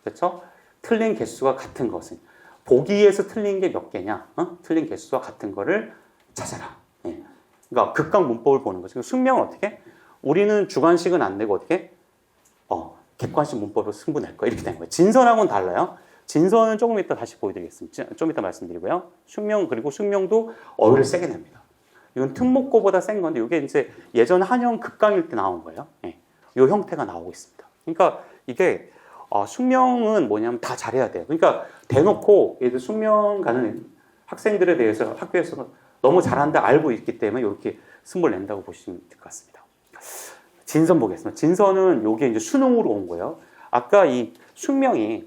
그렇죠? 틀린 개수가 같은 것은. 보기에서 틀린 게 몇 개냐? 틀린 개수와 같은 거를 찾아라. 네. 그러니까 극강 문법을 보는 거죠. 숙명은 어떻게? 우리는 주관식은 안 내고 어떻게? 객관식 문법으로 승부 낼 거야. 이렇게 된 거예요. 진선하고는 달라요. 진선은 조금 이따 다시 보여드리겠습니다. 좀 이따 말씀드리고요. 그리고 숙명도 어휘를 세게 냅니다. 이건 특목고보다 센 건데, 이게 이제 예전 한영 극강일 때 나온 거예요. 예. 이 형태가 나오고 있습니다. 그러니까 이게, 숙명은 뭐냐면 다 잘해야 돼요. 그러니까 대놓고 얘들 숙명 가는 학생들에 대해서 학교에서 너무 잘한다 알고 있기 때문에 이렇게 승부를 낸다고 보시면 될 것 같습니다. 진선 보겠습니다. 진선은 이게 이제 수능으로 온 거예요. 아까 이 숙명이나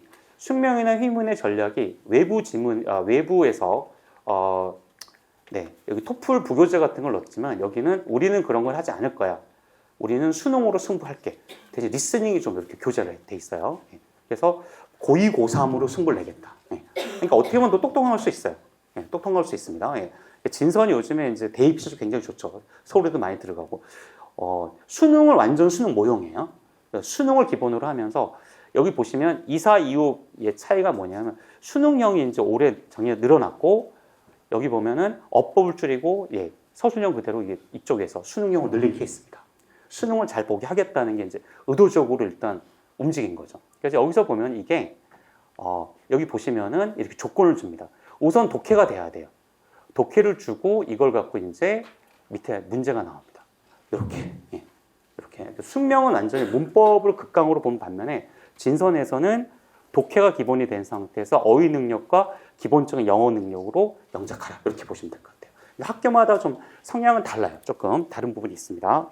휘문의 전략이 외부에서 네, 여기 토플 부교재 같은 걸 넣었지만 여기는 우리는 그런 걸 하지 않을 거야. 우리는 수능으로 승부할게. 대신 리스닝이 좀 이렇게 교재로 돼 있어요. 그래서 고2, 고3으로 승부를 내겠다. 그러니까 어떻게 보면 또 똑똑할 수 있어요. 똑똑할 수 있습니다. 진선이 요즘에 이제 대입 시도 굉장히 좋죠. 서울에도 많이 들어가고. 수능을 완전 수능 모형이에요. 수능을 기본으로 하면서 여기 보시면 2, 4, 2, 5의 차이가 뭐냐면 수능형이 이제 올해 작년에 늘어났고 여기 보면은 어법을 줄이고 서술형 그대로 이쪽에서 수능형을 늘린 케이스입니다. 수능을 잘 보게 하겠다는 게 이제 의도적으로 일단 움직인 거죠. 그래서 여기서 보면 이게 여기 보시면은 이렇게 조건을 줍니다. 우선 독해가 돼야 돼요. 독해를 주고 이걸 갖고 이제 밑에 문제가 나옵니다. 이렇게. 숙명은 완전히 문법을 극강으로 본 반면에 진선에서는 독해가 기본이 된 상태에서 어휘 능력과 기본적인 영어 능력으로 영작하라. 이렇게 보시면 될 것 같아요. 학교마다 좀 성향은 달라요. 조금 다른 부분이 있습니다.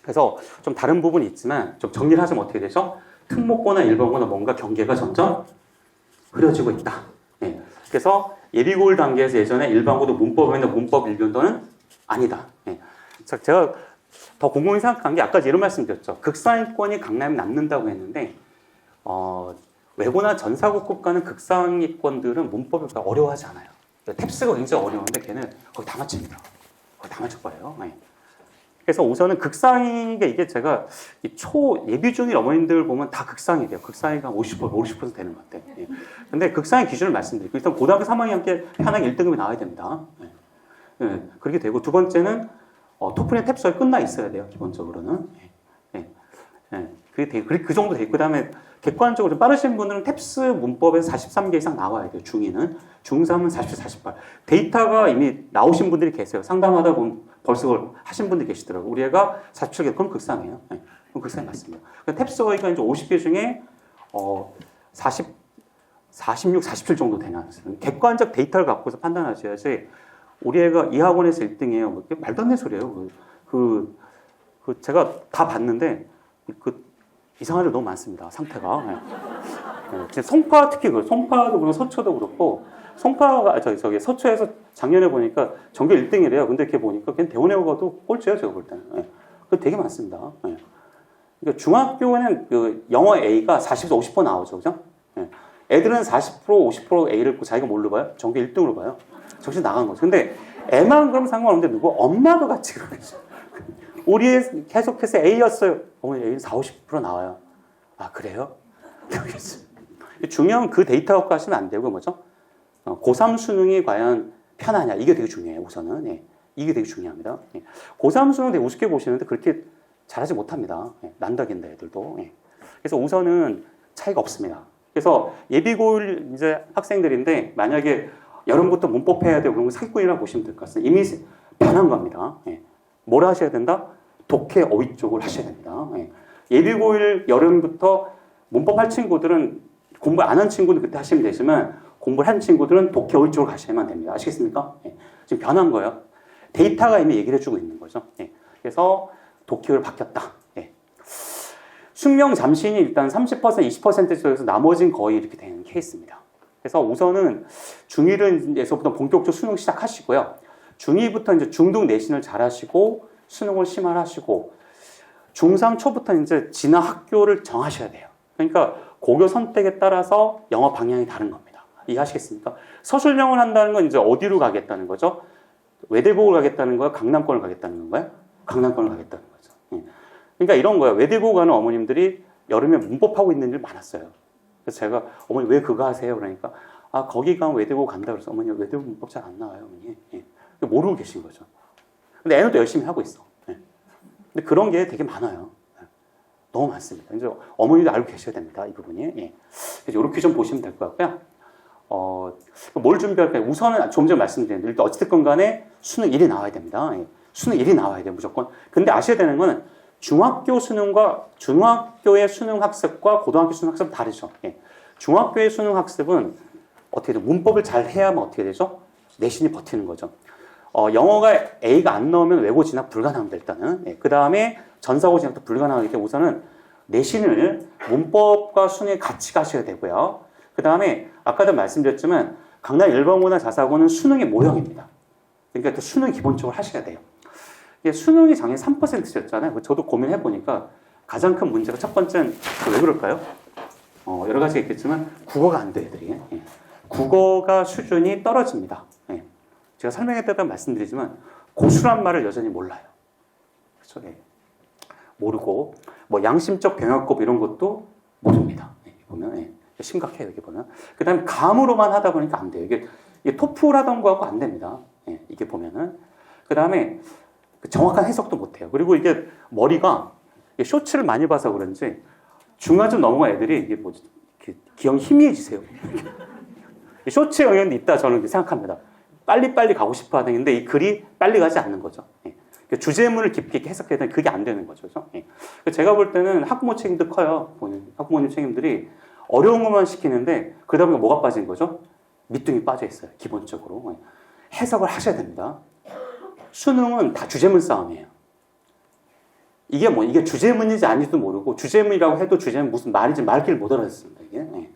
그래서 좀 다른 부분이 있지만 좀 정리를 하자면 어떻게 되죠? 특목고나 일반고나 뭔가 경계가 점점 흐려지고 있다. 그래서 예비고일 단계에서 예전에 일반고도 문법이나 문법 일변도는 아니다. 제가 더 곰곰이 생각한 게 아까 이런 말씀 드렸죠. 극상위권이 강남에 남는다고 했는데 외고나 전사고급 가는 극상위권들은 문법이 어려워하지 않아요. 탭스가 굉장히 어려운데 걔는 거의 다 맞춥니다. 거의 다 맞춰버려요. 네. 그래서 우선은 극상위가 이게 제가 초 예비 중일 어머님들 보면 다 극상위래요. 극상위가 50% 되는 것 같아요. 예. 근데 극상위 기준을 말씀드릴게요. 일단 고등학교 3학년 때 편하게 1등급이 나와야 됩니다. 예. 예. 그렇게 되고 두 번째는 토플이나 탭스가 끝나 있어야 돼요. 기본적으로는. 예. 예. 그 정도 돼 있고 그다음에 객관적으로 좀 빠르신 분들은 탭스 문법에서 43개 이상 나와야 돼요. 중2는. 중3은 47, 48. 데이터가 이미 나오신 분들이 계세요. 상담하다 보면 벌써 그걸 하신 분들이 계시더라고요. 우리 애가 47개, 그럼 극상이에요. 네. 그럼 극상이 맞습니다. 탭스 어휘가 이제 50개 중에 46, 47 정도 되나. 객관적 데이터를 갖고서 판단하셔야지 우리 애가 이 학원에서 1등이에요. 뭐, 말도 안 되는 소리예요. 제가 다 봤는데 이상한 애 너무 많습니다. 상태가. 네. 송파 특히 송파도 그렇고 서초도 그렇고 송파가 서초에서 작년에 보니까 전교 1등이래요. 근데 걔 보니까 걔는 대원에 가도 꼴찌예요. 제가 볼 때는. 네. 그 되게 많습니다. 네. 그러니까 중학교에는 그 영어 A가 40에서 50% 나오죠. 그죠? 네. 애들은 40%, 50% A를 자기가 뭘로 봐요? 전교 1등으로 봐요. 정신 나간 거죠. 근데 애만 그럼 상관없는데 누구 엄마도 같이 그러죠. 우리 애 계속해서 A였어요. 어머니 A는 40, 50% 나와요. 아, 그래요? 중요한 그 데이터 갖고 하시면 안 되고 뭐죠? 고3 수능이 과연 편하냐. 이게 되게 중요해요. 우선은. 예. 이게 되게 중요합니다. 예. 고3 수능 되게 우습게 보시는데 그렇게 잘하지 못합니다. 예. 난다긴다 애들도. 예. 그래서 우선은 차이가 없습니다. 그래서 예비고1 이제 학생들인데 만약에 여름부터 문법 해야 되고 그런 거 사기꾼이라고 보시면 될 것 같습니다. 이미 변한 겁니다. 예. 뭘 하셔야 된다? 독해 어휘 쪽을 하셔야 됩니다. 예. 예비고1 여름부터 문법 할 친구들은 공부 안 한 친구는 그때 하시면 되지만 공부를 한 친구들은 독해 어휘 쪽으로 가셔야만 됩니다. 아시겠습니까? 예. 지금 변한 거예요. 데이터가 이미 얘기를 해주고 있는 거죠. 예. 그래서 독해를 바뀌었다. 예. 숙명 잠신이 일단 30%, 20% 쪽에서 나머지는 거의 이렇게 되는 케이스입니다. 그래서 우선은 중1에서부터 본격적으로 수능 시작하시고요. 중2부터 이제 중등 내신을 잘 하시고 수능을 심화하시고 중3 초부터 이제 진화 학교를 정하셔야 돼요. 그러니까 고교 선택에 따라서 영어 방향이 다른 겁니다. 이해하시겠습니까? 서술형을 한다는 건 이제 어디로 가겠다는 거죠? 외대국을 가겠다는 거예요? 강남권을 가겠다는 건가요? 강남권을 가겠다는 거죠. 그러니까 이런 거예요. 외대국 가는 어머님들이 여름에 문법하고 있는 일 많았어요. 그래서 제가 어머니 왜 그거 하세요? 그러니까 아 거기 가면 외대국 간다 그래서 어머니 외대국 문법 잘 안 나와요. 어머니. 예. 모르고 계신 거죠. 근데 애는 또 열심히 하고 있어. 예. 근데 그런 게 되게 많아요. 예. 너무 많습니다. 이제 어머니도 알고 계셔야 됩니다. 이 부분이. 예. 그래서 이렇게 좀 보시면 될 것 같고요. 뭘 준비할까요? 우선은 좀 전에 말씀드린 일단 어찌됐건 간에 수능 1이 나와야 됩니다. 예. 수능 1이 나와야 돼요. 무조건. 근데 아셔야 되는 거는 중학교 수능과 중학교의 수능 학습과 고등학교 수능 학습은 다르죠. 예. 중학교의 수능 학습은 어떻게 돼요? 문법을 잘 해야만 어떻게 되죠? 내신이 버티는 거죠. 영어가 A가 안 나오면 외고 진학 불가능합니다. 일단은. 예. 그 다음에 전사고 진학도 불가능하기 때문에 우선은 내신을 문법과 수능에 같이 가셔야 되고요. 그 다음에 아까도 말씀드렸지만 강남 1번고나 자사고는 수능의 모형입니다. 그러니까 또 수능 기본적으로 하셔야 돼요. 수능이 작년 3%였잖아요. 저도 고민해보니까 가장 큰 문제가 첫 번째는 왜 그럴까요? 여러 가지가 있겠지만 국어가 안 돼, 애들이. 예. 국어가 수준이 떨어집니다. 예. 제가 설명할 때도 말씀드리지만 고수란 말을 여전히 몰라요. 그렇죠? 예. 모르고 뭐 양심적 병역법 이런 것도 모릅니다. 예. 보면 예. 심각해요. 여기 보면. 그 다음에 감으로만 하다 보니까 안 돼요. 이게 토플 하던 거하고 안 됩니다. 예. 이게 보면은. 그 다음에 정확한 해석도 못해요. 그리고 이게 머리가 쇼츠를 많이 봐서 그런지 중간쯤 넘어간 애들이 이게 뭐지? 기억이 희미해지세요. 쇼츠에 영향이 있다 저는 생각합니다. 빨리빨리 가고 싶어 하는데 이 글이 빨리 가지 않는 거죠. 예. 주제문을 깊게 해석해야 되는데 그게 안 되는 거죠. 예. 제가 볼 때는 학부모 책임도 커요. 학부모님 책임들이 어려운 것만 시키는데 그러다 보니까 뭐가 빠진 거죠? 밑둥이 빠져 있어요. 기본적으로. 예. 해석을 하셔야 됩니다. 수능은 다 주제문 싸움이에요. 이게 주제문인지 아닌지도 모르고 주제문이라고 해도 주제문 무슨 말인지 말귀를 못 알아듣습니다. 이게. 예.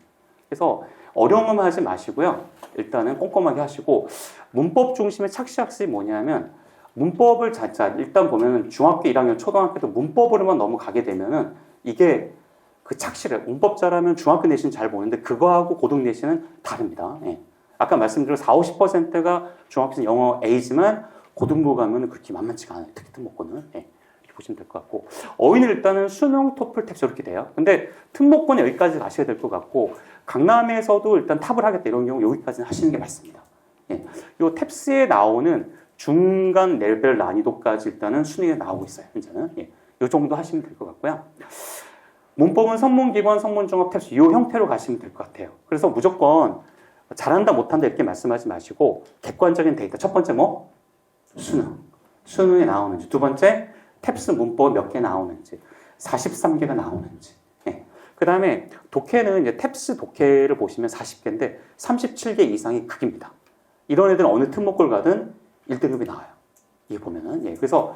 그래서 어려운 것만 하지 마시고요. 일단은 꼼꼼하게 하시고 문법 중심의 착시학습이 뭐냐면 문법을 일단 보면은 중학교 1학년, 초등학교 때 문법으로만 너무 가게 되면은 이게 그 착실해. 문법 잘하면 중학교 내신 잘 보는데 그거하고 고등 내신은 다릅니다. 예. 아까 말씀드린 40, 50%가 중학교 영어 A지만 고등부 가면 그렇게 만만치가 않아요. 특히 특목고는. 예. 이렇게 보시면 될 것 같고. 어휘는 일단은 수능, 토플, 탭스 이렇게 돼요. 근데 특목고는 여기까지 가셔야 될 것 같고 강남에서도 일단 탑을 하겠다 이런 경우 여기까지는 하시는 게 맞습니다. 예. 요 탭스에 나오는 중간 레벨 난이도까지 일단은 수능에 나오고 있어요. 현재는. 예. 요 정도 하시면 될 것 같고요. 문법은 선문기본, 선문종합, 탭스 이 형태로 가시면 될 것 같아요. 그래서 무조건 잘한다, 못한다 이렇게 말씀하지 마시고 객관적인 데이터. 첫 번째 뭐? 수능. 수능에 나오는지. 두 번째 탭스 문법 몇 개 나오는지. 43개가 나오는지. 예. 그 다음에 독해는 이제 탭스 독해를 보시면 40개인데 37개 이상이 극입니다. 이런 애들은 어느 특목고를 가든 1등급이 나와요. 이게 보면은. 예. 그래서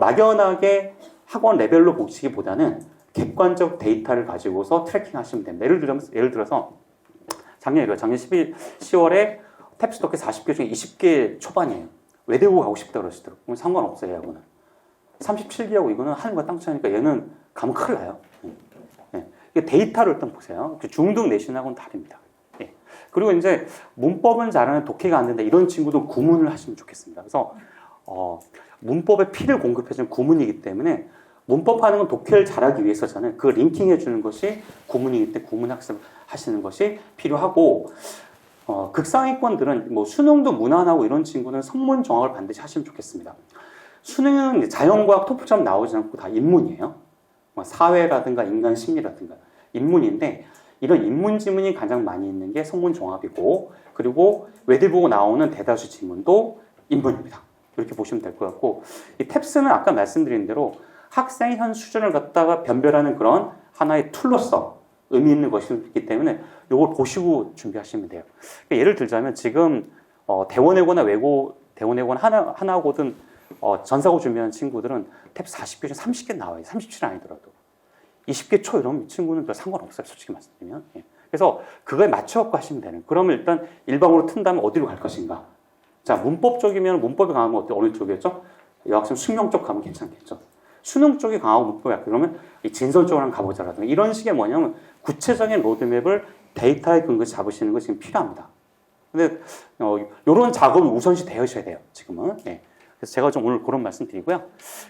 막연하게 학원 레벨로 보시기보다는 객관적 데이터를 가지고서 트래킹 하시면 됩니다. 예를 들어서 작년 10월에 탭스 독해 40개 중에 20개 초반이에요. 외대고 가고 싶다 그러시더라고요. 그럼 상관없어요, 하고는. 37개하고 이거는 하늘과 땅 차이니까 얘는 가면 큰일 나요. 예. 데이터를 일단 보세요. 중등 내신하고는 다릅니다. 예. 그리고 이제 문법은 잘하는 독해가 안 된다. 이런 친구도 구문을 하시면 좋겠습니다. 그래서 문법에 피를 공급해주는 구문이기 때문에 문법하는 건 독해를 잘하기 위해서잖아요. 그 링킹해 주는 것이 구문이기 때문에 구문 학습 하시는 것이 필요하고 극상위권들은 뭐 수능도 무난하고 이런 친구는 성문 정학을 반드시 하시면 좋겠습니다. 수능은 자연과학 토플처럼 나오지 않고 다 인문이에요. 뭐 사회라든가 인간 심리라든가 인문인데 이런 인문 지문이 가장 많이 있는 게 성문 종합이고 그리고 외대 보고 나오는 대다수 지문도 인문입니다. 이렇게 보시면 될 것 같고 이 탭스는 아까 말씀드린 대로 학생의 현 수준을 갖다가 변별하는 그런 하나의 툴로서 의미 있는 것이기 때문에 이걸 보시고 준비하시면 돼요. 그러니까 예를 들자면 지금 대원외고나 대원외고나 하나고든 전사고 준비하는 친구들은 탭 40개 중 30개 나와요. 37 아니더라도. 20개 초 이런 친구는 별 상관없어요. 솔직히 말씀드리면. 예. 그래서 그거에 맞춰갖고 하시면 되는. 그러면 일단 일방으로 튼다면 어디로 갈 것인가. 자, 문법 쪽이면 문법이 강하면 어느 쪽이었죠? 여학생 숙명 쪽 가면 괜찮겠죠. 수능 쪽이 강하고 문법이 약해. 그러면 진선 쪽으로 한번 가보자라든가 이런 식의 뭐냐면 구체적인 로드맵을 데이터에 근거해서 잡으시는 것이 지금 필요합니다. 근데 이런 작업은 우선시 되셔야 돼요. 지금은. 예. 그래서 제가 좀 오늘 그런 말씀 드리고요.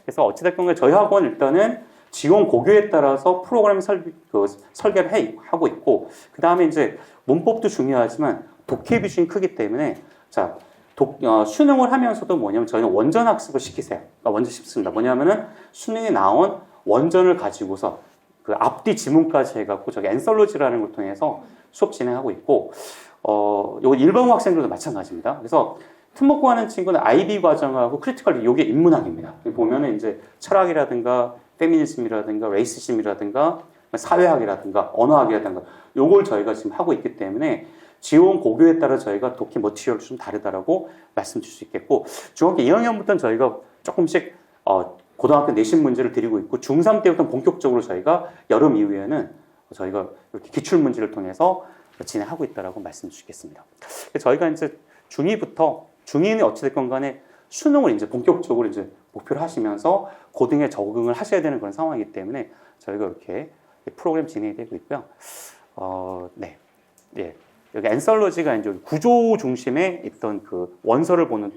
그래서 어찌됐건 저희 학원 일단은 지원 고교에 따라서 프로그램 설계를 하고 있고 그 다음에 이제 문법도 중요하지만 독해 비중이 크기 때문에 자 수능을 하면서도 뭐냐면 저희는 원전 학습을 시키세요. 그러니까 원전 쉽습니다. 뭐냐면은 수능에 나온 원전을 가지고서 그 앞뒤 지문까지 해갖고 저기 앤설러지라는 걸 통해서 수업 진행하고 있고 요거 일반고 학생들도 마찬가지입니다. 그래서 특목고 하는 친구는 IB 과정하고 크리티컬 요게 인문학입니다. 보면은 이제 철학이라든가 페미니즘이라든가 레이시즘이라든가 사회학이라든가 언어학이라든가 요걸 저희가 지금 하고 있기 때문에 지원 고교에 따라 저희가 독해 머티리얼이 좀 다르다라고 말씀드릴 수 있겠고 중학교 2학년부터는 저희가 조금씩 고등학교 내신 문제를 드리고 있고 중3 때부터 본격적으로 저희가 여름 이후에는 저희가 이렇게 기출 문제를 통해서 진행하고 있다라고 말씀드리겠습니다. 저희가 이제 중2부터 중2는 어찌됐건 간에 수능을 이제 본격적으로 이제 목표로 하시면서 고등에 적응을 하셔야 되는 그런 상황이기 때문에 저희가 이렇게 프로그램 진행이 되고 있고요. 네. 예. 여기 앤설러지가 이제 구조 중심에 있던 그 원서를 보는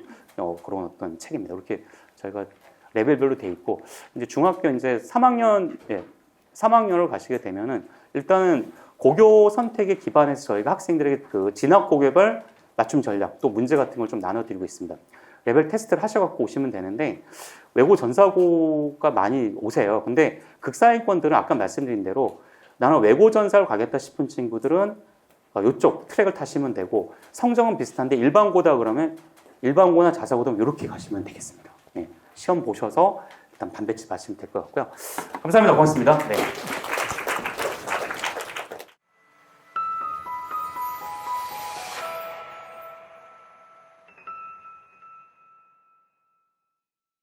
그런 어떤 책입니다. 이렇게 저희가 레벨별로 돼 있고 이제 중학교 이제 3학년을 가시게 되면은 일단은 고교 선택에 기반해서 저희가 학생들에게 그 진학 고교별 맞춤 전략 또 문제 같은 걸 좀 나눠드리고 있습니다. 레벨 테스트를 하셔갖고 오시면 되는데 외고 전사고가 많이 오세요. 근데 극상위권들은 아까 말씀드린 대로 나는 외고 전사를 가겠다 싶은 친구들은 이쪽 트랙을 타시면 되고 성적은 비슷한데 일반고다 그러면 일반고나 자사고도 이렇게 가시면 되겠습니다. 네, 시험 보셔서 일단 반배치 마시면 될 것 같고요. 감사합니다. 고맙습니다. 네.